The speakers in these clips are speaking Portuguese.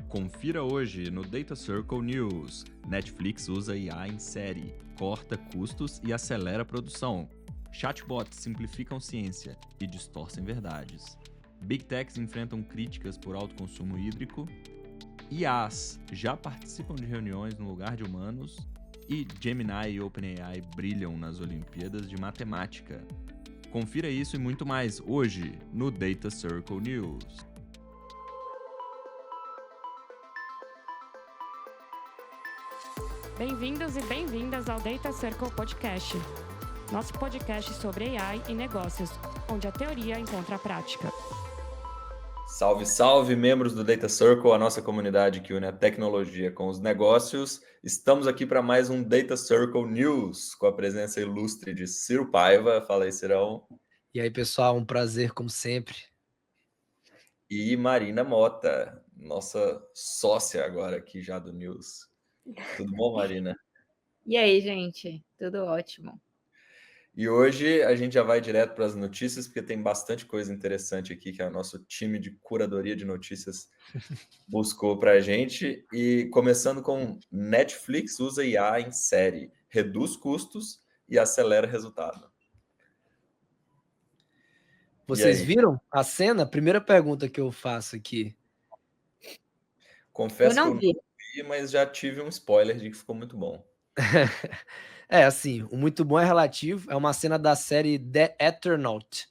Confira hoje no Data Circle News. Netflix usa IA em série, corta custos e acelera a produção. Chatbots simplificam ciência e distorcem verdades. Big Techs enfrentam críticas por alto consumo hídrico. IAs já participam de reuniões no lugar de humanos. E Gemini e OpenAI brilham nas Olimpíadas de Matemática. Confira isso e muito mais hoje no Data Circle News. Bem-vindos e bem-vindas ao Data Circle Podcast, nosso podcast sobre AI e negócios, onde a teoria encontra a prática. Salve, salve, membros do Data Circle, a nossa comunidade que une a tecnologia com os negócios. Estamos aqui para mais um Data Circle News, com a presença ilustre de Ciro Paiva. Fala aí, Cirão. E aí, pessoal, um prazer, como sempre. E Marina Mota, nossa sócia agora aqui já do News. Tudo bom, Marina? E aí, gente? Tudo ótimo. E hoje a gente já vai direto para as notícias, porque tem bastante coisa interessante aqui que o nosso time de curadoria de notícias buscou para a gente. E começando com Netflix usa IA em série, reduz custos e acelera resultado. Vocês viram a cena? Primeira pergunta que eu faço aqui. Confesso Eu não que eu vi. não vi, mas já tive um spoiler de que ficou muito bom. Assim, o muito bom é relativo. É uma cena da série The Eternaut.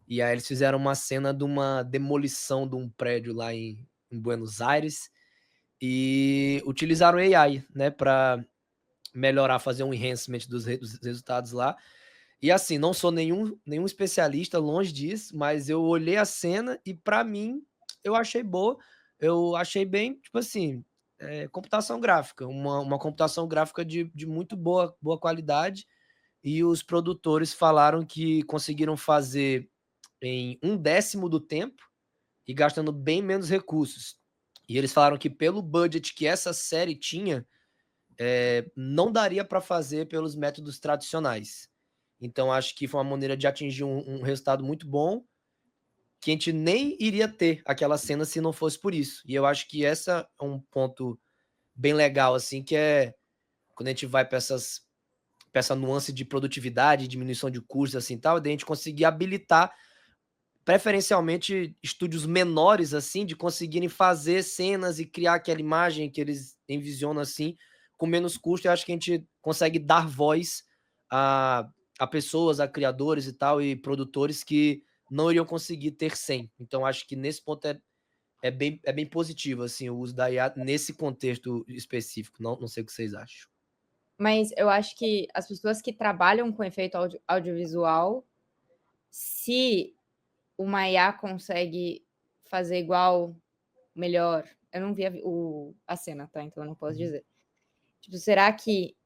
E aí eles fizeram uma cena de uma demolição de um prédio lá em Buenos Aires e utilizaram AI, né, para melhorar, fazer um enhancement dos resultados lá. E assim, não sou nenhum especialista, longe disso, mas eu olhei a cena e para mim eu achei boa. Eu achei bem, tipo assim, computação gráfica, uma computação gráfica de muito boa qualidade. E os produtores falaram que conseguiram fazer em 1/10 do tempo e gastando bem menos recursos. E eles falaram que pelo budget que essa série tinha, não daria para fazer pelos métodos tradicionais. Então, acho que foi uma maneira de atingir um resultado muito bom, que a gente nem iria ter aquela cena se não fosse por isso. E eu acho que essa é um ponto bem legal, assim, que é quando a gente vai para essa nuance de produtividade, diminuição de custos, assim, tal, daí a gente conseguir habilitar, preferencialmente, estúdios menores, assim, de conseguirem fazer cenas e criar aquela imagem que eles envisionam, assim, com menos custo. Eu acho que a gente consegue dar voz a pessoas, a criadores e tal, e produtores que não iriam conseguir ter sem. Então, acho que nesse ponto é bem positivo, assim, o uso da IA nesse contexto específico. Não sei o que vocês acham. Mas eu acho que as pessoas que trabalham com efeito audiovisual, se uma IA consegue fazer igual, melhor, eu não vi a cena, tá? Então eu não posso dizer. Tipo, será que,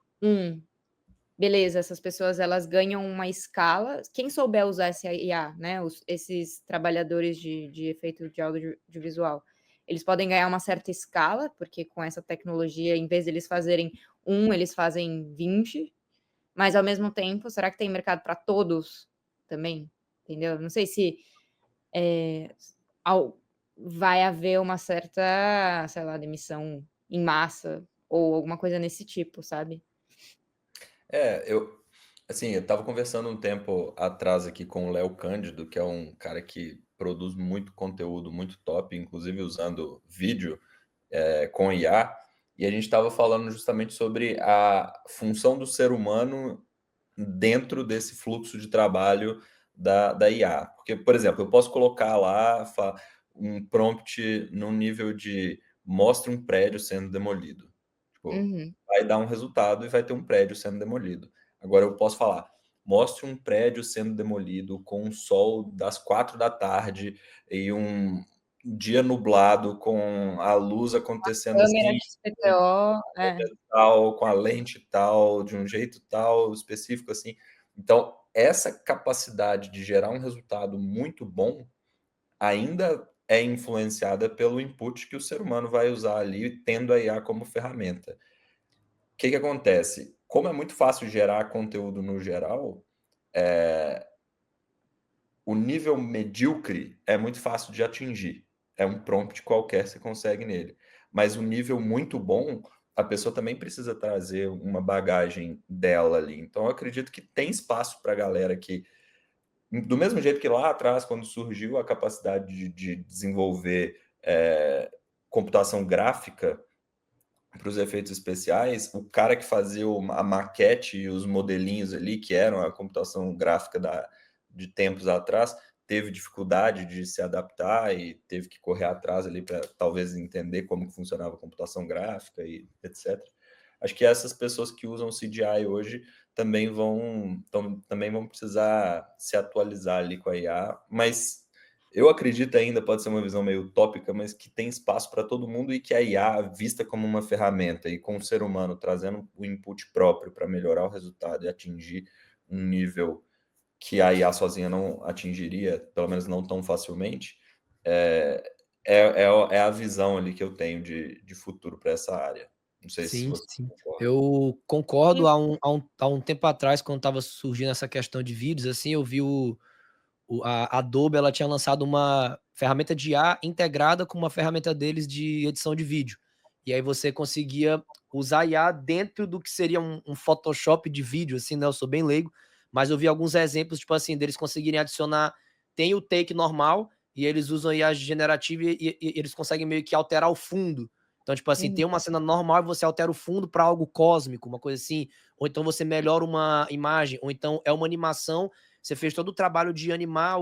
beleza, essas pessoas elas ganham uma escala. Quem souber usar essa IA, né? Esses trabalhadores de efeito de audiovisual, eles podem ganhar uma certa escala, porque com essa tecnologia, em vez de eles fazerem eles fazem 20, mas ao mesmo tempo, será que tem mercado para todos também? Entendeu? Não sei se vai haver uma certa, sei lá, demissão em massa ou alguma coisa nesse tipo, sabe? Eu estava conversando um tempo atrás aqui com o Léo Cândido, que é um cara que produz muito conteúdo, muito top, inclusive usando vídeo com IA, e a gente estava falando justamente sobre a função do ser humano dentro desse fluxo de trabalho da IA. Porque, por exemplo, eu posso colocar lá um prompt no nível de mostre um prédio sendo demolido. Tipo, vai dar um resultado e vai ter um prédio sendo demolido. Agora eu posso falar, mostre um prédio sendo demolido com um sol das 4 da tarde e um dia nublado com a luz acontecendo Câmera assim, XPTO, tal, com a lente tal, de um jeito tal, específico assim. Então, essa capacidade de gerar um resultado muito bom ainda é influenciada pelo input que o ser humano vai usar ali, tendo a IA como ferramenta. O que acontece? Como é muito fácil gerar conteúdo no geral, o nível medíocre é muito fácil de atingir. É um prompt qualquer, você consegue nele. mas o nível muito bom, a pessoa também precisa trazer uma bagagem dela ali. Então, eu acredito que tem espaço para a galera que, do mesmo jeito que lá atrás, quando surgiu a capacidade de desenvolver computação gráfica para os efeitos especiais, o cara que fazia a maquete e os modelinhos ali, que eram a computação gráfica de tempos atrás, teve dificuldade de se adaptar e teve que correr atrás ali para talvez entender como que funcionava a computação gráfica e etc. Acho que essas pessoas que usam CGI hoje também vão precisar se atualizar ali com a IA, mas eu acredito ainda, pode ser uma visão meio utópica, mas que tem espaço para todo mundo e que a IA vista como uma ferramenta e com o ser humano trazendo o input próprio para melhorar o resultado e atingir um nível que a IA sozinha não atingiria, pelo menos não tão facilmente, é a visão ali que eu tenho de futuro para essa área. Não sei se Sim, você sim. concorda. Eu concordo. Há um tempo atrás, quando estava surgindo essa questão de vídeos, assim, eu vi a Adobe, ela tinha lançado uma ferramenta de IA integrada com uma ferramenta deles de edição de vídeo. E aí você conseguia usar IA dentro do que seria um Photoshop de vídeo, assim, né? Eu sou bem leigo, mas eu vi alguns exemplos, tipo assim, deles conseguirem adicionar, tem o take normal, e eles usam IA generativa e eles conseguem meio que alterar o fundo. Então, tipo assim, tem uma cena normal e você altera o fundo para algo cósmico, uma coisa assim, ou então você melhora uma imagem, ou então é uma animação. Você fez todo o trabalho de animar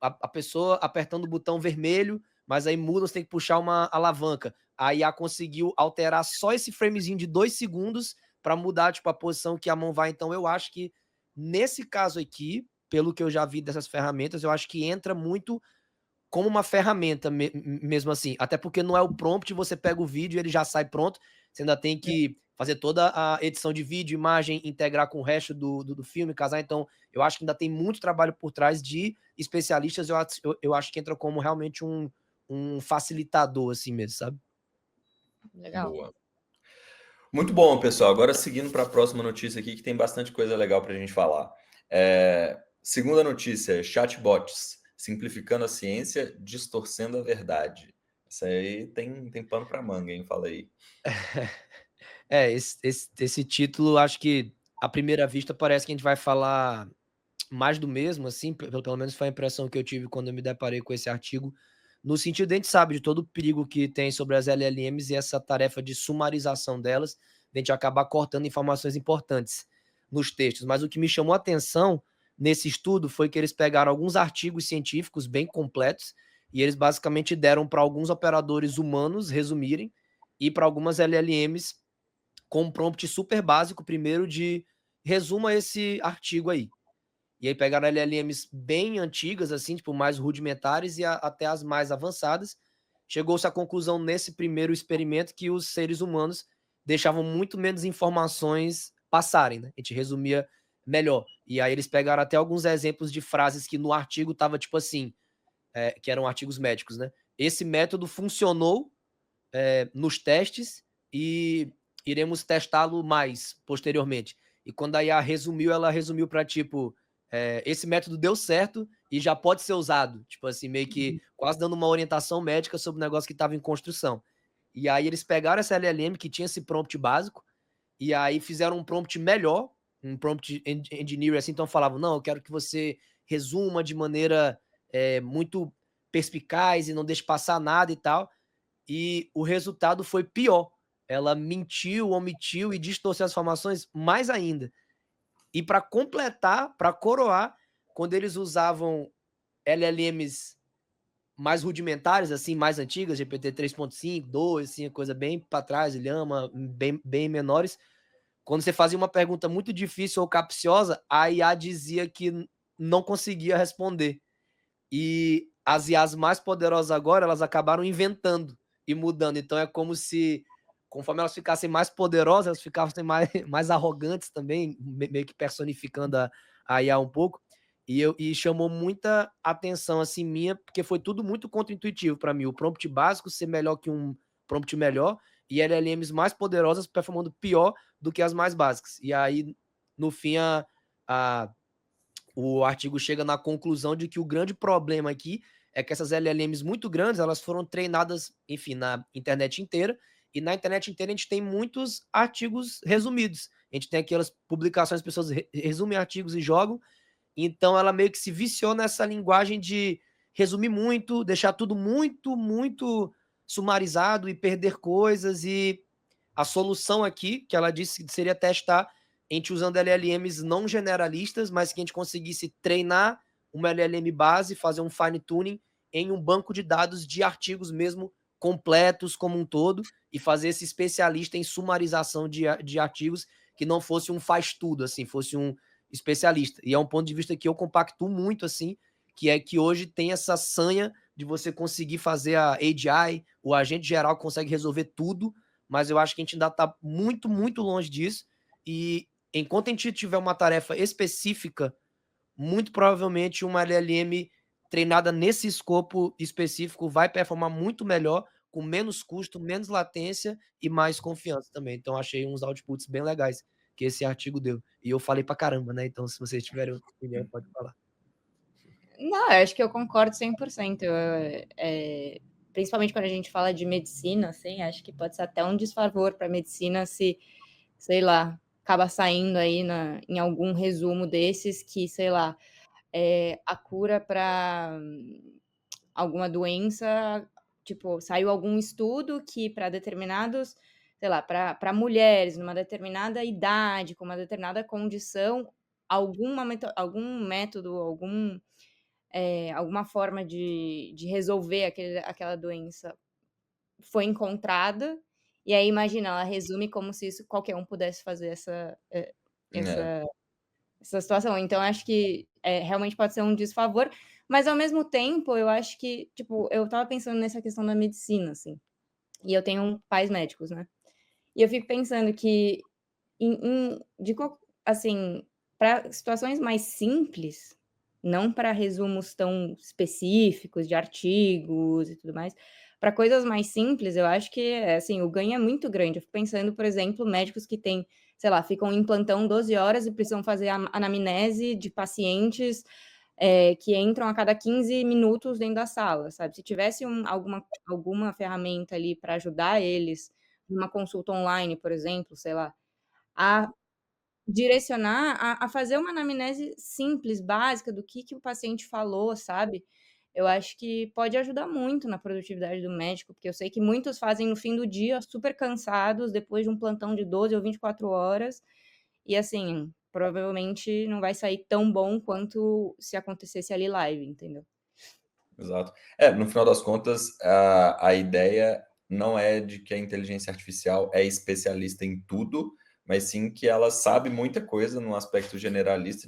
a pessoa apertando o botão vermelho, mas aí muda, você tem que puxar uma alavanca. A IA conseguiu alterar só esse framezinho de 2 segundos para mudar tipo, a posição que a mão vai. Então, eu acho que nesse caso aqui, pelo que eu já vi dessas ferramentas, eu acho que entra muito como uma ferramenta mesmo assim. Até porque não é o prompt, você pega o vídeo e ele já sai pronto. Você ainda tem que fazer toda a edição de vídeo, imagem, integrar com o resto do filme, casar. Então, eu acho que ainda tem muito trabalho por trás de especialistas. Eu acho que entra como realmente um facilitador, assim mesmo, sabe? Legal. Boa. Muito bom, pessoal. Agora seguindo para a próxima notícia aqui, que tem bastante coisa legal para a gente falar. Segunda notícia, chatbots, simplificando a ciência, distorcendo a verdade. Isso aí tem pano para manga, hein? Fala aí. Esse título, acho que à primeira vista parece que a gente vai falar mais do mesmo, assim, pelo menos foi a impressão que eu tive quando eu me deparei com esse artigo, no sentido de a gente sabe de todo o perigo que tem sobre as LLMs e essa tarefa de sumarização delas, de a gente acabar cortando informações importantes nos textos. Mas o que me chamou a atenção nesse estudo foi que eles pegaram alguns artigos científicos bem completos e eles basicamente deram para alguns operadores humanos resumirem e para algumas LLMs com um prompt super básico, primeiro de resuma esse artigo aí. E aí pegaram LLMs bem antigas, assim, tipo, mais rudimentares e até as mais avançadas. Chegou-se à conclusão nesse primeiro experimento que os seres humanos deixavam muito menos informações passarem, né? A gente resumia melhor. E aí eles pegaram até alguns exemplos de frases que no artigo tava tipo assim, que eram artigos médicos, né? Esse método funcionou nos testes e iremos testá-lo mais posteriormente. E quando a IA resumiu, ela resumiu para tipo, esse método deu certo e já pode ser usado. Tipo assim, meio que quase dando uma orientação médica sobre o negócio que estava em construção. E aí eles pegaram essa LLM que tinha esse prompt básico e aí fizeram um prompt melhor, um prompt engineer, assim, então falavam, não, eu quero que você resuma de maneira muito perspicaz e não deixe passar nada e tal. E o resultado foi pior. Ela mentiu, omitiu e distorceu as informações mais ainda. E para completar, para coroar, quando eles usavam LLMs mais rudimentares, assim, mais antigas, GPT 3.5, 2, assim, coisa bem para trás, Llama, bem menores, quando você fazia uma pergunta muito difícil ou capciosa, a IA dizia que não conseguia responder. E as IAs mais poderosas agora, elas acabaram inventando e mudando. Então é como se, conforme elas ficassem mais poderosas, elas ficassem mais arrogantes também, meio que personificando a IA um pouco. E chamou muita atenção assim minha, porque foi tudo muito contraintuitivo para mim. O prompt básico ser melhor que um prompt melhor e LLMs mais poderosas performando pior do que as mais básicas. E aí, no fim, o artigo chega na conclusão de que o grande problema aqui é que essas LLMs muito grandes, elas foram treinadas, enfim, na internet inteira, e na internet inteira a gente tem muitos artigos resumidos. A gente tem aquelas publicações, as pessoas resumem artigos e jogam, então ela meio que se viciou nessa linguagem de resumir muito, deixar tudo muito, muito sumarizado e perder coisas. E a solução aqui, que ela disse que seria testar a gente usando LLMs não generalistas, mas que a gente conseguisse treinar uma LLM base, fazer um fine tuning em um banco de dados de artigos mesmo completos como um todo, e fazer esse especialista em sumarização de artigos, que não fosse um faz-tudo, assim, fosse um especialista. E é um ponto de vista que eu compactuo muito, assim, que é que hoje tem essa sanha de você conseguir fazer a AGI, o agente geral consegue resolver tudo, mas eu acho que a gente ainda está muito, muito longe disso, e enquanto a gente tiver uma tarefa específica, muito provavelmente uma LLM treinada nesse escopo específico vai performar muito melhor, com menos custo, menos latência e mais confiança também. Então, achei uns outputs bem legais que esse artigo deu. E eu falei pra caramba, né? Então, se vocês tiverem outra opinião, pode falar. Não, eu acho que eu concordo 100%. Principalmente quando a gente fala de medicina, assim, acho que pode ser até um desfavor para a medicina se, sei lá, acaba saindo aí em algum resumo desses que, sei lá, a cura para alguma doença, tipo, saiu algum estudo que para determinados, sei lá, para mulheres numa determinada idade, com uma determinada condição, algum método, alguma forma de resolver aquela doença foi encontrada, e aí imagina, ela resume como se isso qualquer um pudesse fazer essa situação. Então, acho que realmente pode ser um desfavor, mas ao mesmo tempo, eu acho que, tipo, eu tava pensando nessa questão da medicina, assim, e eu tenho pais médicos, né? E eu fico pensando que, assim, para situações mais simples, não para resumos tão específicos de artigos e tudo mais, para coisas mais simples, eu acho que, assim, o ganho é muito grande. Eu fico pensando, por exemplo, médicos que têm, sei lá, ficam em plantão 12 horas e precisam fazer a anamnese de pacientes que entram a cada 15 minutos dentro da sala, sabe? Se tivesse alguma ferramenta ali para ajudar eles, numa consulta online, por exemplo, sei lá, a direcionar a fazer uma anamnese simples, básica, do que o paciente falou, sabe? Eu acho que pode ajudar muito na produtividade do médico, porque eu sei que muitos fazem no fim do dia, super cansados, depois de um plantão de 12 ou 24 horas, e assim, provavelmente não vai sair tão bom quanto se acontecesse ali live, entendeu? Exato. No final das contas, a ideia não é de que a inteligência artificial é especialista em tudo, mas sim que ela sabe muita coisa no aspecto generalista,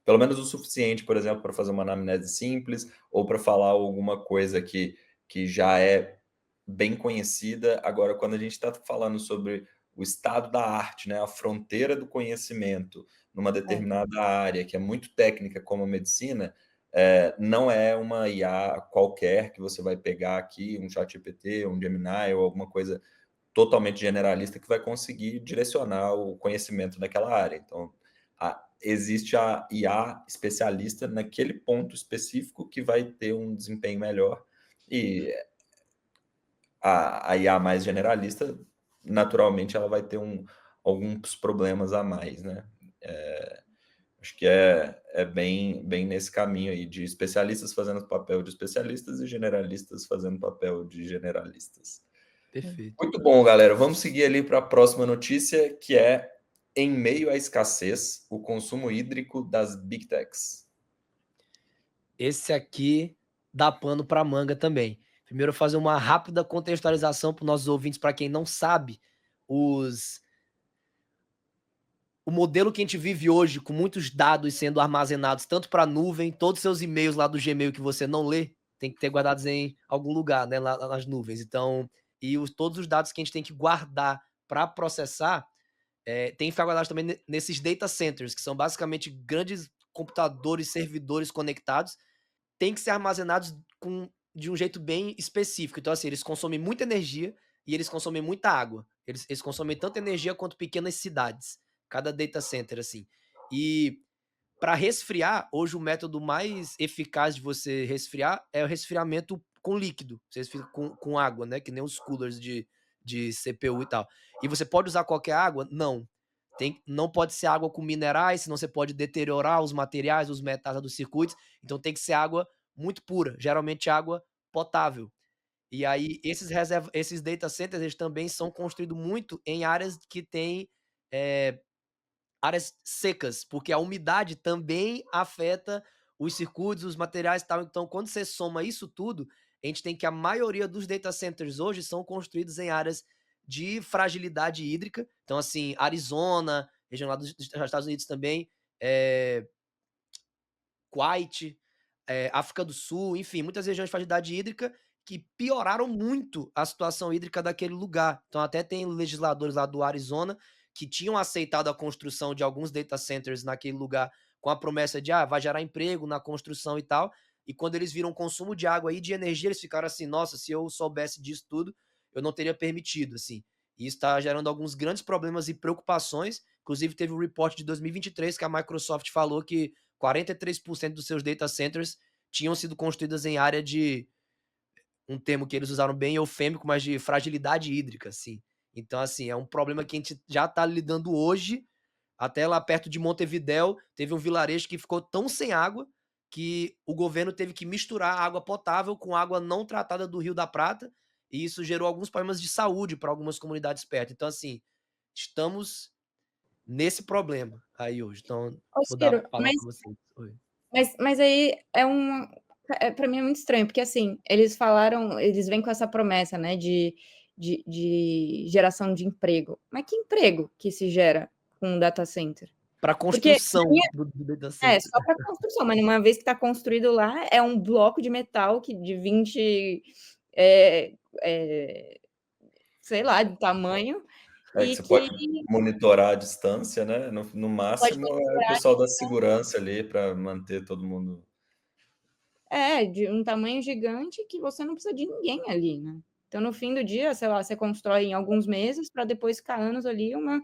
pelo menos o suficiente, por exemplo, para fazer uma anamnese simples ou para falar alguma coisa que já é bem conhecida. Agora, quando a gente está falando sobre o estado da arte, né, a fronteira do conhecimento numa determinada área que é muito técnica como a medicina, não é uma IA qualquer que você vai pegar aqui, um ChatGPT, um Gemini ou alguma coisa totalmente generalista que vai conseguir direcionar o conhecimento naquela área. Então, existe a IA especialista naquele ponto específico que vai ter um desempenho melhor, e a IA mais generalista, naturalmente, ela vai ter alguns problemas a mais, né? Acho que é bem nesse caminho aí, de especialistas fazendo o papel de especialistas e generalistas fazendo o papel de generalistas. Perfeito. Muito bom, galera. Vamos seguir ali para a próxima notícia, que é: em meio à escassez, o consumo hídrico das Big Techs. Esse aqui dá pano para manga também. Primeiro, fazer uma rápida contextualização para os nossos ouvintes, para quem não sabe, o modelo que a gente vive hoje, com muitos dados sendo armazenados tanto para a nuvem, todos os seus e-mails lá do Gmail que você não lê, tem que ter guardados em algum lugar, né, lá nas nuvens. Então, todos os dados que a gente tem que guardar para processar, tem que ficar guardados também nesses data centers, que são basicamente grandes computadores, servidores conectados, tem que ser armazenados de um jeito bem específico. Então, assim, eles consomem muita energia e eles consomem muita água. Eles consomem tanta energia quanto pequenas cidades, cada data center, assim. E para resfriar, hoje o método mais eficaz de você resfriar é o resfriamento com líquido. Você resfria com água, né? Que nem os coolers de CPU e tal. E você pode usar qualquer água? Não. Não pode ser água com minerais, senão você pode deteriorar os materiais, os metais dos circuitos. Então tem que ser água muito pura, geralmente água potável. E aí esses data centers eles também são construídos muito em áreas que têm áreas secas, porque a umidade também afeta os circuitos, os materiais e tal. Então, quando você soma isso tudo, a gente tem que a maioria dos data centers hoje são construídos em áreas de fragilidade hídrica. Então, assim, Arizona, região lá dos Estados Unidos também, Kuwait, África do Sul, enfim, muitas regiões de fragilidade hídrica que pioraram muito a situação hídrica daquele lugar. Então, até tem legisladores lá do Arizona que tinham aceitado a construção de alguns data centers naquele lugar com a promessa de vai gerar emprego na construção e tal. E quando eles viram o consumo de água e de energia, eles ficaram assim, nossa, se eu soubesse disso tudo, eu não teria permitido, assim. E isso está gerando alguns grandes problemas e preocupações. Inclusive, teve um report de 2023 que a Microsoft falou que 43% dos seus data centers tinham sido construídas em área de, um termo que eles usaram bem eufêmico, mas de fragilidade hídrica, assim. Então, assim, é um problema que a gente já está lidando hoje. Até lá perto de Montevidéu, teve um vilarejo que ficou tão sem água que o governo teve que misturar água potável com água não tratada do Rio da Prata, e isso gerou alguns problemas de saúde para algumas comunidades perto. Então, assim, estamos nesse problema aí hoje. Então, Ô, vou dar a Ciro, palavra para vocês. Oi. mas aí para mim é muito estranho, porque assim, eles vêm com essa promessa, né, de geração de emprego. Mas que emprego que se gera com um data center? Para construção do data center. Só para construção, mas uma vez que está construído lá, é um bloco de metal de 20, sei lá, de tamanho. Que você pode monitorar à distância, né? No máximo é o pessoal da segurança ali para manter todo mundo. De um tamanho gigante que você não precisa de ninguém ali, né? Então, no fim do dia, sei lá, você constrói em alguns meses para depois ficar anos ali um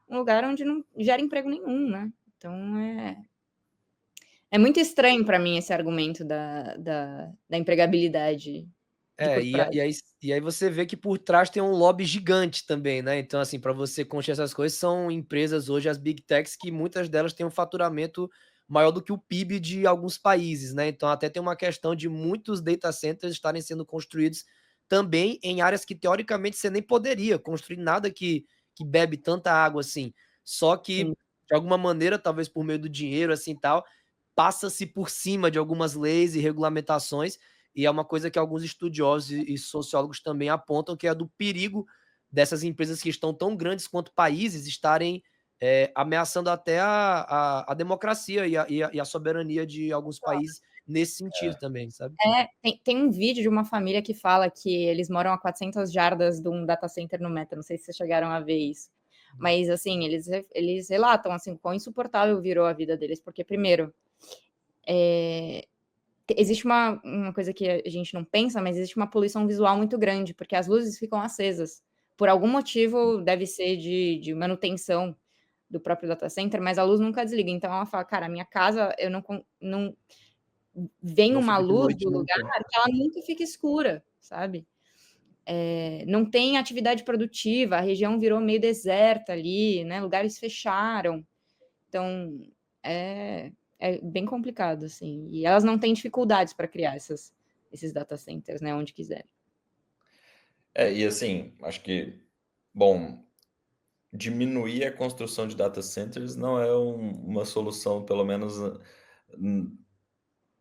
lugar onde não gera emprego nenhum, né? Então, é muito estranho para mim esse argumento da empregabilidade de curto prazo. E aí você vê que por trás tem um lobby gigante também, né? Então, assim, para você construir essas coisas, são empresas hoje, as big techs, que muitas delas têm um faturamento maior do que o PIB de alguns países, né? Então, até tem uma questão de muitos data centers estarem sendo construídos também em áreas que, teoricamente, você nem poderia construir nada que bebe tanta água assim. Só que, de alguma maneira, talvez por meio do dinheiro, assim, tal, passa-se por cima de algumas leis e regulamentações. E é uma coisa que alguns estudiosos e sociólogos também apontam, que é do perigo dessas empresas que estão tão grandes quanto países estarem ameaçando até a democracia e a soberania de alguns países nesse sentido também, sabe? Tem um vídeo de uma família que fala que eles moram a 400 jardas de um data center no Meta, não sei se vocês chegaram a ver isso. Mas, assim, eles relatam, assim, quão insuportável virou a vida deles, porque, primeiro, existe uma coisa que a gente não pensa, mas existe uma poluição visual muito grande, porque as luzes ficam acesas. Por algum motivo, deve ser de manutenção do próprio data center, mas a luz nunca desliga. Então, ela fala, cara, a minha casa, eu não vem uma luz do lugar que ela nunca fica escura, sabe? Não tem atividade produtiva, a região virou meio deserta ali, né? Lugares fecharam. Então, é bem complicado, assim. E elas não têm dificuldades para criar esses data centers, né? Onde quiserem. E assim, acho que, bom, diminuir a construção de data centers não é uma solução, pelo menos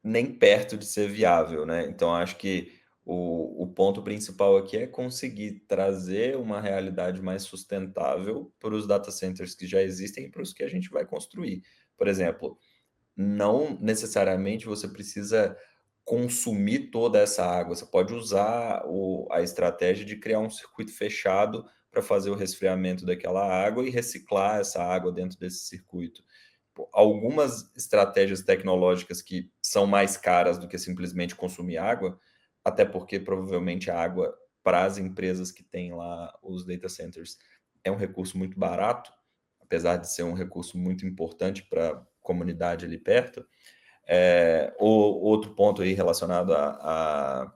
nem perto de ser viável, né? Então, acho que o ponto principal aqui é conseguir trazer uma realidade mais sustentável para os data centers que já existem e para os que a gente vai construir. Por exemplo, não necessariamente você precisa consumir toda essa água. Você pode usar a estratégia de criar um circuito fechado para fazer o resfriamento daquela água e reciclar essa água dentro desse circuito. Algumas estratégias tecnológicas que são mais caras do que simplesmente consumir água, até porque provavelmente a água para as empresas que têm lá os data centers é um recurso muito barato, apesar de ser um recurso muito importante para comunidade ali perto. Outro ponto aí relacionado à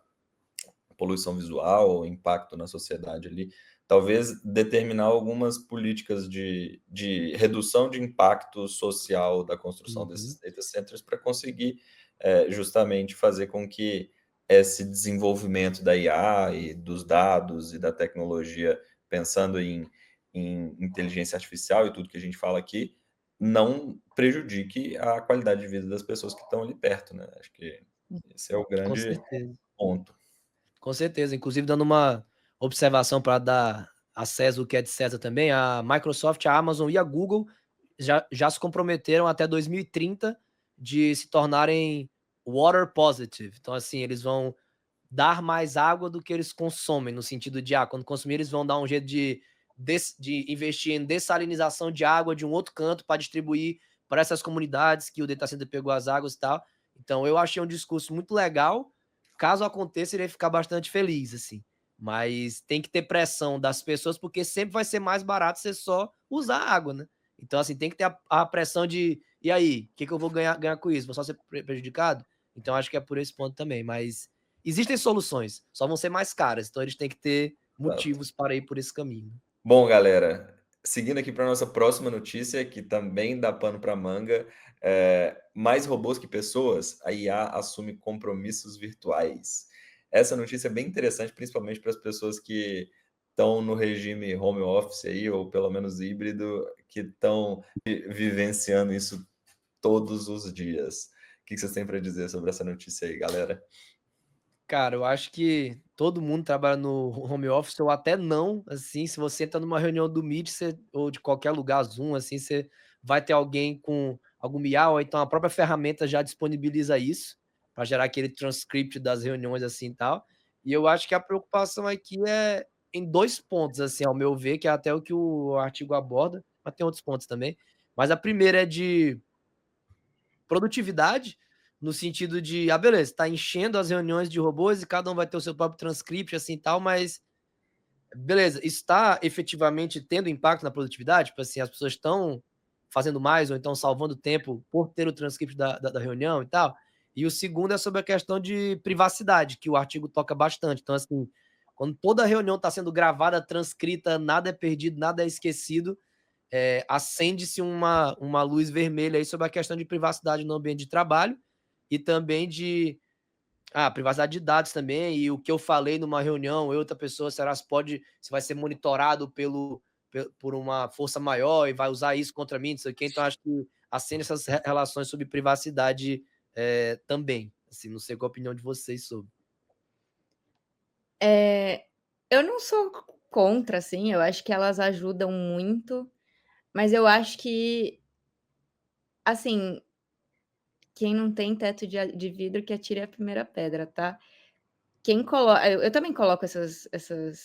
poluição visual, impacto na sociedade ali, talvez determinar algumas políticas de redução de impacto social da construção desses data centers para conseguir justamente fazer com que esse desenvolvimento da IA e dos dados e da tecnologia, pensando em inteligência artificial e tudo que a gente fala aqui, não prejudique a qualidade de vida das pessoas que estão ali perto, né? Acho que esse é o Com grande certeza. ponto. Com certeza. Inclusive, dando uma observação para dar a César o que é de César também, a Microsoft, a Amazon e a Google já se comprometeram até 2030 de se tornarem water positive. Então, assim, eles vão dar mais água do que eles consomem, no sentido de, quando consumir, eles vão dar um jeito de investir em dessalinização de água de um outro canto para distribuir para essas comunidades que o data center pegou as águas e tal. Então, eu achei um discurso muito legal. Caso aconteça, ele ia ficar bastante feliz, assim. Mas tem que ter pressão das pessoas, porque sempre vai ser mais barato você só usar água, né? Então, assim, tem que ter a pressão de, e aí, o que eu vou ganhar com isso? Vou só ser prejudicado? Então, acho que é por esse ponto também. Mas existem soluções, só vão ser mais caras. Então, eles têm que ter motivos para ir por esse caminho. Bom, galera, seguindo aqui para a nossa próxima notícia, que também dá pano para manga, mais robôs que pessoas, a IA assume compromissos virtuais. Essa notícia é bem interessante, principalmente para as pessoas que estão no regime home office aí, ou pelo menos híbrido, que estão vivenciando isso todos os dias. O que vocês têm para dizer sobre essa notícia aí, galera? Cara, eu acho que todo mundo trabalha no home office, ou até não, assim, se você entra numa reunião do Meet, ou de qualquer lugar, Zoom, assim, você vai ter alguém com algum IA, ou então a própria ferramenta já disponibiliza isso, para gerar aquele transcript das reuniões, assim, e tal. E eu acho que a preocupação aqui é em 2 pontos, assim, ao meu ver, que é até o que o artigo aborda, mas tem outros pontos também. Mas a primeira é de produtividade, no sentido de, beleza, tá enchendo as reuniões de robôs e cada um vai ter o seu próprio transcript, assim, tal, mas beleza, isso está efetivamente tendo impacto na produtividade? Tipo assim, as pessoas estão fazendo mais ou então salvando tempo por ter o transcript da reunião e tal? E o segundo é sobre a questão de privacidade, que o artigo toca bastante. Então, assim, quando toda a reunião está sendo gravada, transcrita, nada é perdido, nada é esquecido, acende-se uma luz vermelha aí sobre a questão de privacidade no ambiente de trabalho e também de privacidade de dados também, e o que eu falei numa reunião, outra pessoa, se vai ser monitorado por uma força maior e vai usar isso contra mim, não sei o quê. Então, acho que acende essas relações sobre privacidade também. Assim, não sei qual a opinião de vocês sobre. Eu não sou contra, assim, eu acho que elas ajudam muito, mas eu acho que, assim, quem não tem teto de vidro que atire a primeira pedra, tá? Eu também coloco esses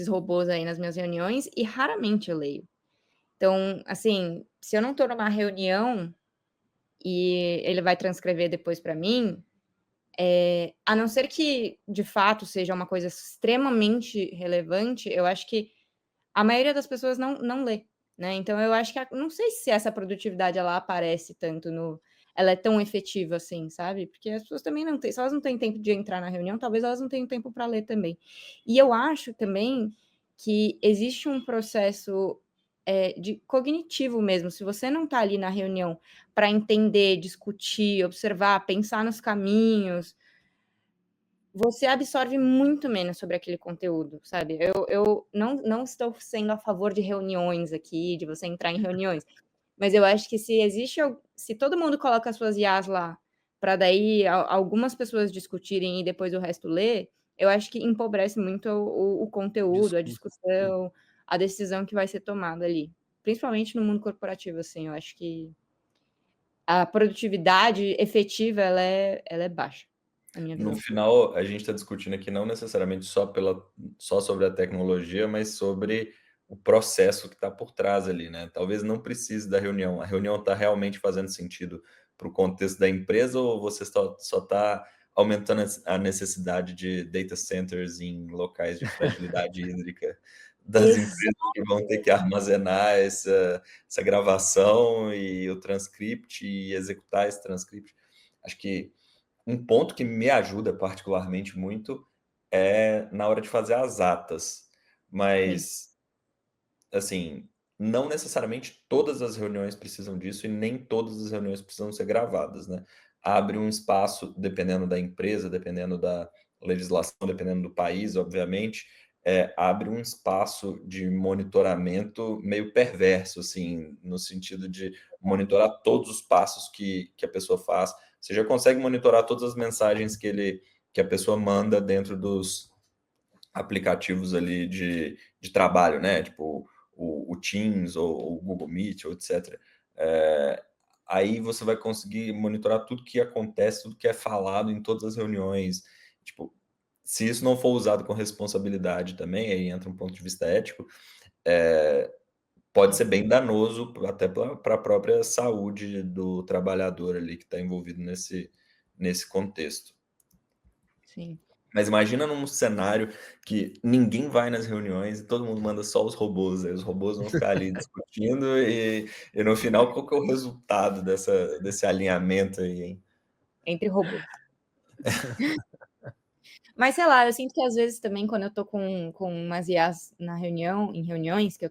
robôs aí nas minhas reuniões e raramente eu leio. Então, assim, se eu não tô numa reunião e ele vai transcrever depois para mim, a não ser que de fato seja uma coisa extremamente relevante, eu acho que a maioria das pessoas não lê, né? Então eu acho que não sei se essa produtividade ela aparece tanto ela é tão efetiva assim, sabe? Porque as pessoas também não têm, se elas não têm tempo de entrar na reunião, talvez elas não tenham tempo para ler também. E eu acho também que existe um processo de cognitivo mesmo. Se você não está ali na reunião para entender, discutir, observar, pensar nos caminhos, você absorve muito menos sobre aquele conteúdo, sabe? Eu não estou sendo a favor de reuniões aqui, de você entrar em reuniões, mas eu acho que se todo mundo coloca as suas IAs lá, para daí algumas pessoas discutirem e depois o resto ler, eu acho que empobrece muito o conteúdo, a discussão, a decisão que vai ser tomada ali. Principalmente no mundo corporativo, assim, eu acho que a produtividade efetiva, ela é baixa. No final, a gente está discutindo aqui não necessariamente só sobre a tecnologia, mas sobre o processo que está por trás ali, né? Talvez não precise da reunião. A reunião está realmente fazendo sentido para o contexto da empresa ou você só está aumentando a necessidade de data centers em locais de fragilidade hídrica das empresas que vão ter que armazenar essa gravação e o transcript e executar esse transcript. Acho que um ponto que me ajuda particularmente muito é na hora de fazer as atas, mas, assim, não necessariamente todas as reuniões precisam disso e nem todas as reuniões precisam ser gravadas, né? Abre um espaço, dependendo da empresa, dependendo da legislação, dependendo do país, obviamente, abre um espaço de monitoramento meio perverso, assim, no sentido de monitorar todos os passos que a pessoa faz. Você já consegue monitorar todas as mensagens que a pessoa manda dentro dos aplicativos ali de trabalho, né? Tipo o Teams ou o Google Meet, ou etc. Aí você vai conseguir monitorar tudo que acontece, tudo que é falado em todas as reuniões. Tipo, se isso não for usado com responsabilidade também, aí entra um ponto de vista ético, pode ser bem danoso até para a própria saúde do trabalhador ali que está envolvido nesse contexto. Sim. Mas imagina num cenário que ninguém vai nas reuniões e todo mundo manda só os robôs. Aí os robôs vão ficar ali discutindo e no final, qual que é o resultado desse alinhamento aí, hein? Entre robôs. Mas, sei lá, eu sinto que às vezes também, quando eu tô com umas IAs em reuniões que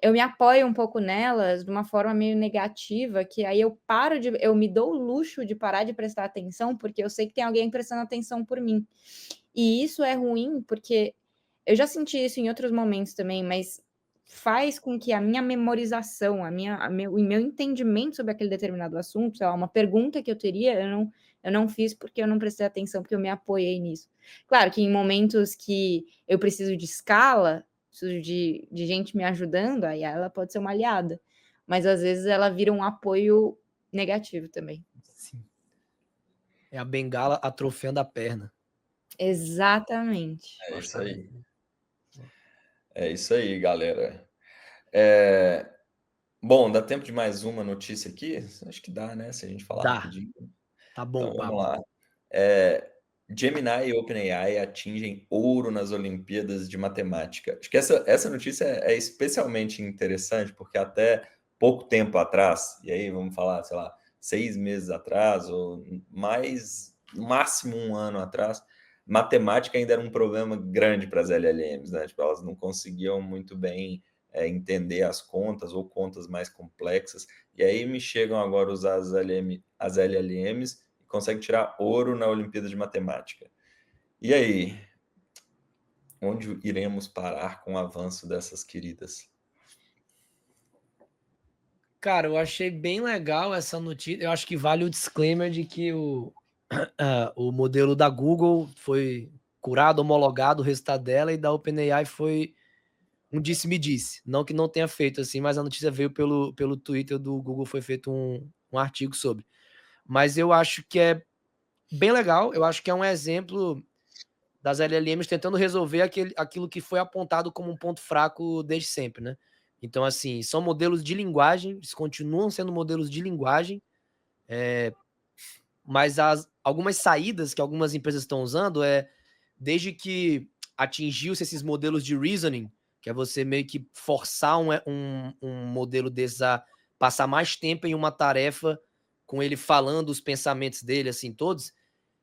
eu me apoio um pouco nelas de uma forma meio negativa, que aí eu me dou o luxo de parar de prestar atenção, porque eu sei que tem alguém prestando atenção por mim. E isso é ruim, porque eu já senti isso em outros momentos também, mas faz com que a minha memorização, o meu entendimento sobre aquele determinado assunto, sei lá, uma pergunta que eu teria, eu não fiz porque eu não prestei atenção, porque eu me apoiei nisso. Claro que em momentos que eu preciso de escala, preciso de gente me ajudando, aí ela pode ser uma aliada. Mas às vezes ela vira um apoio negativo também. Sim. É a bengala atrofiando a perna. Exatamente. É isso aí. É isso aí, galera. Bom, dá tempo de mais uma notícia aqui? Acho que dá, né? Se a gente falar rapidinho. Tá bom, então, vamos lá. Gemini e OpenAI atingem ouro nas Olimpíadas de Matemática. Acho que essa notícia é especialmente interessante, porque até pouco tempo atrás, e aí vamos falar, sei lá, 6 meses atrás, ou mais, no máximo 1 ano atrás, matemática ainda era um problema grande para as LLMs, né? Tipo, elas não conseguiam muito bem entender as contas ou contas mais complexas. E aí me chegam agora a usar as LLMs e conseguem tirar ouro na Olimpíada de Matemática. E aí? Onde iremos parar com o avanço dessas queridas? Cara, eu achei bem legal essa notícia. Eu acho que vale o disclaimer de que o modelo da Google foi curado, homologado, o resultado dela, e da OpenAI foi um disse-me-disse. Não que não tenha feito assim, mas a notícia veio pelo Twitter do Google, foi feito um artigo sobre. Mas eu acho que é bem legal, eu acho que é um exemplo das LLMs tentando resolver aquilo que foi apontado como um ponto fraco desde sempre, né? Então, assim, são modelos de linguagem, eles continuam sendo modelos de linguagem, mas algumas saídas que algumas empresas estão usando desde que atingiu-se esses modelos de reasoning, que é você meio que forçar um modelo desses a passar mais tempo em uma tarefa com ele falando os pensamentos dele, assim, todos,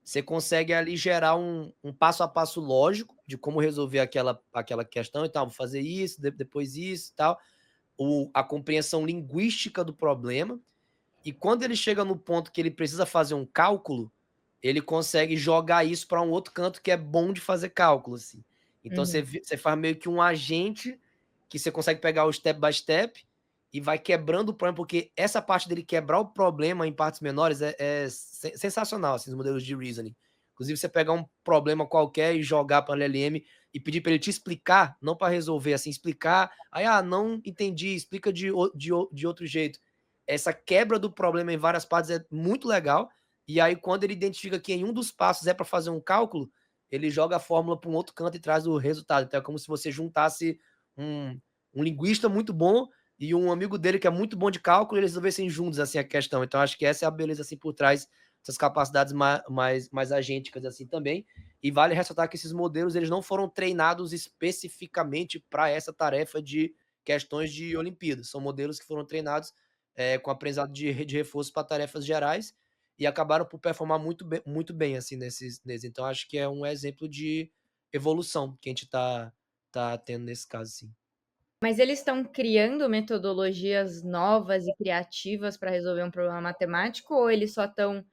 você consegue ali gerar um passo a passo lógico de como resolver aquela questão. Então, vou fazer isso, depois isso e tal. A compreensão linguística do problema. E quando ele chega no ponto que ele precisa fazer um cálculo, ele consegue jogar isso para um outro canto que é bom de fazer cálculo, assim. Então, você faz meio que um agente que você consegue pegar o step by step e vai quebrando o problema, porque essa parte dele quebrar o problema em partes menores é sensacional, assim, os modelos de reasoning. Inclusive, você pegar um problema qualquer e jogar para o LLM e pedir para ele te explicar, não para resolver, assim, explicar, aí, não entendi, explica de outro jeito. Essa quebra do problema em várias partes é muito legal, e aí quando ele identifica que em um dos passos é para fazer um cálculo, ele joga a fórmula para um outro canto e traz o resultado. Então é como se você juntasse um linguista muito bom e um amigo dele que é muito bom de cálculo, e eles resolvessem juntos assim a questão. Então acho que essa é a beleza assim por trás essas capacidades mais agênticas assim também. E vale ressaltar que esses modelos eles não foram treinados especificamente para essa tarefa de questões de Olimpíadas. São modelos que foram treinados com aprendizado de reforço para tarefas gerais e acabaram por performar muito bem assim, nesses. Então, acho que é um exemplo de evolução que a gente está tendo nesse caso, sim. Mas eles estão criando metodologias novas e criativas para resolver um problema matemático, ou eles só estão,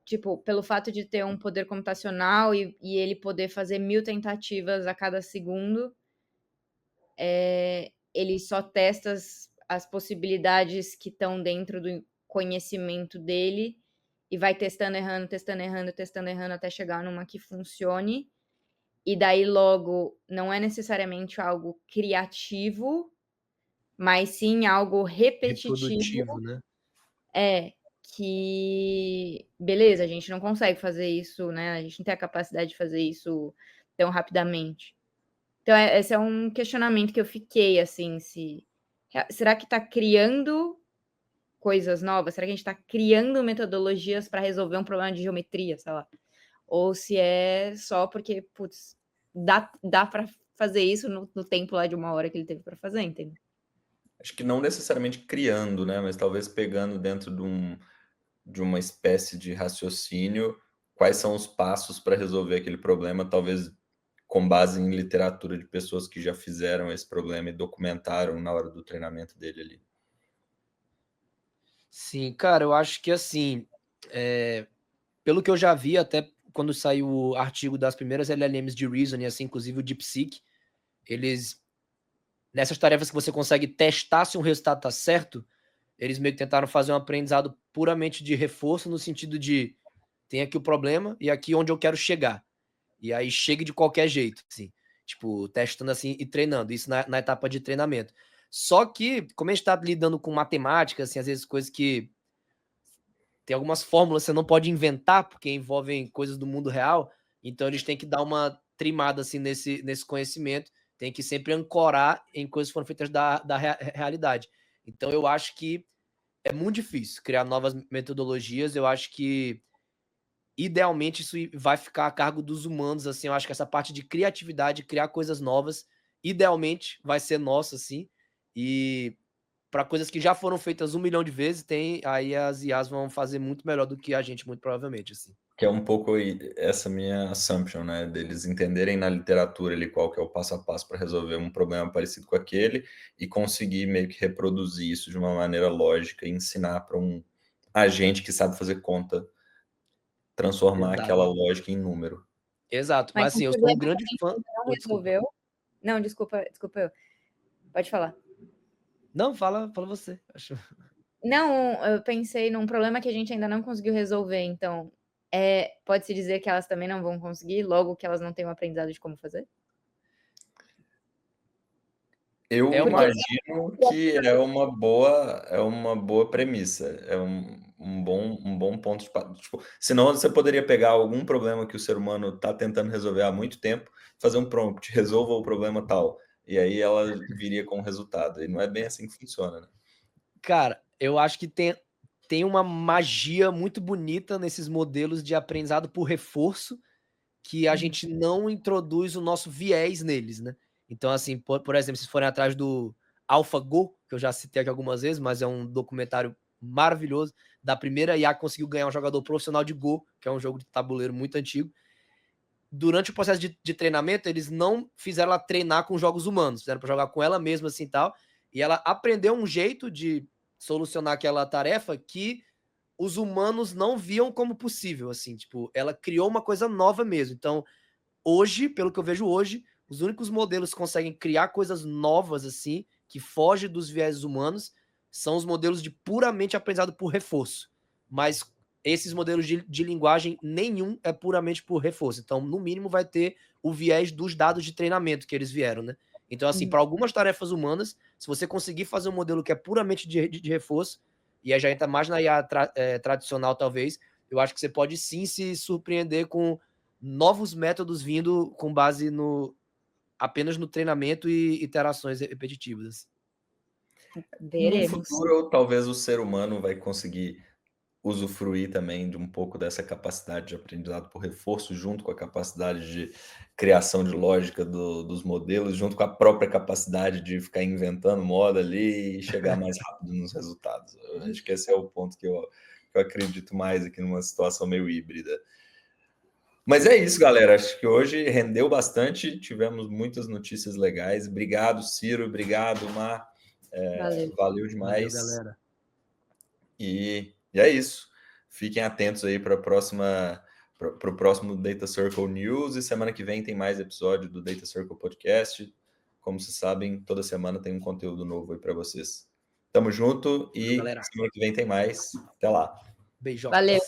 tipo, pelo fato de ter um poder computacional e ele poder fazer 1000 tentativas a cada segundo, ele só testa as possibilidades que estão dentro do conhecimento dele e vai testando, errando, até chegar numa que funcione. E daí, logo, não é necessariamente algo criativo, mas sim algo repetitivo. Reprodutivo, né? Que, beleza, a gente não consegue fazer isso, né? A gente não tem a capacidade de fazer isso tão rapidamente. Então, esse é um questionamento que eu fiquei, assim, será que está criando coisas novas? Será que a gente está criando metodologias para resolver um problema de geometria, sei lá? Ou se é só porque, putz, dá para fazer isso no tempo lá de 1 hora que ele teve para fazer, entendeu? Acho que não necessariamente criando, né? Mas talvez pegando dentro de uma espécie de raciocínio quais são os passos para resolver aquele problema, talvez com base em literatura de pessoas que já fizeram esse problema e documentaram na hora do treinamento dele ali. Sim, cara, eu acho que assim, pelo que eu já vi, até quando saiu o artigo das primeiras LLMs de Reasoning, assim, inclusive o DeepSeek, eles, nessas tarefas que você consegue testar se um resultado está certo, eles meio que tentaram fazer um aprendizado puramente de reforço, no sentido de, tem aqui o problema e aqui onde eu quero chegar. E aí chegue de qualquer jeito, assim. Tipo, testando assim e treinando. Isso na etapa de treinamento. Só que, como a gente tá lidando com matemática, assim, às vezes coisas que tem algumas fórmulas que você não pode inventar, porque envolvem coisas do mundo real, então eles têm que dar uma trimada, assim, nesse conhecimento, tem que sempre ancorar em coisas que foram feitas da realidade. Então eu acho que é muito difícil criar novas metodologias, eu acho que idealmente isso vai ficar a cargo dos humanos, assim, eu acho que essa parte de criatividade, criar coisas novas, idealmente vai ser nossa, assim, e para coisas que já foram feitas 1 milhão de vezes, aí as IAs vão fazer muito melhor do que a gente, muito provavelmente, assim. Que é um pouco essa minha assumption, né? Deles entenderem na literatura ali qual que é o passo a passo para resolver um problema parecido com aquele e conseguir meio que reproduzir isso de uma maneira lógica e ensinar para um agente que sabe fazer conta transformar aquela lógica em número. Exato, mas assim, eu sou um grande fã. Não resolveu. Não, desculpa eu. Pode falar. Não, fala você. Acho. Não, eu pensei num problema que a gente ainda não conseguiu resolver, então pode-se dizer que elas também não vão conseguir, logo que elas não têm um aprendizado de como fazer? Eu imagino que é uma boa premissa, é um bom ponto de tipo, senão você poderia pegar algum problema que o ser humano está tentando resolver há muito tempo, fazer um prompt, resolva o problema tal, e aí ela viria com o resultado, e não é bem assim que funciona, né? Cara, eu acho que tem uma magia muito bonita nesses modelos de aprendizado por reforço, que a gente não introduz o nosso viés neles, né? Então, assim, por exemplo, se forem atrás do AlphaGo, que eu já citei aqui algumas vezes, mas é um documentário maravilhoso, da primeira IA que conseguiu ganhar um jogador profissional de Go, que é um jogo de tabuleiro muito antigo. Durante o processo de treinamento, eles não fizeram ela treinar com jogos humanos, fizeram para jogar com ela mesma, assim, tal, e ela aprendeu um jeito de solucionar aquela tarefa que os humanos não viam como possível, assim, tipo, ela criou uma coisa nova mesmo. Então, hoje, pelo que eu vejo hoje, os únicos modelos que conseguem criar coisas novas, assim, que fogem dos viés humanos, são os modelos de puramente aprendizado por reforço. Mas esses modelos de linguagem, nenhum é puramente por reforço. Então, no mínimo, vai ter o viés dos dados de treinamento que eles vieram, né? Então, assim, para algumas tarefas humanas, se você conseguir fazer um modelo que é puramente de reforço, e aí já entra mais na IA tradicional, talvez, eu acho que você pode sim se surpreender com novos métodos vindo com base apenas no treinamento e iterações repetitivas. No futuro, talvez o ser humano vai conseguir usufruir também de um pouco dessa capacidade de aprendizado por reforço, junto com a capacidade de criação de lógica dos modelos, junto com a própria capacidade de ficar inventando moda ali e chegar mais rápido nos resultados. Eu acho que esse é o ponto que eu acredito mais aqui numa situação meio híbrida. Mas é isso, galera. Acho que hoje rendeu bastante, tivemos muitas notícias legais. Obrigado, Ciro. Obrigado, Mar. Valeu demais. Valeu, galera. E é isso. Fiquem atentos aí para o próximo Data Circle News. E semana que vem tem mais episódio do Data Circle Podcast. Como vocês sabem, toda semana tem um conteúdo novo aí para vocês. Tamo junto e Galera. semana que vem tem mais. Até lá. Beijão. Valeu.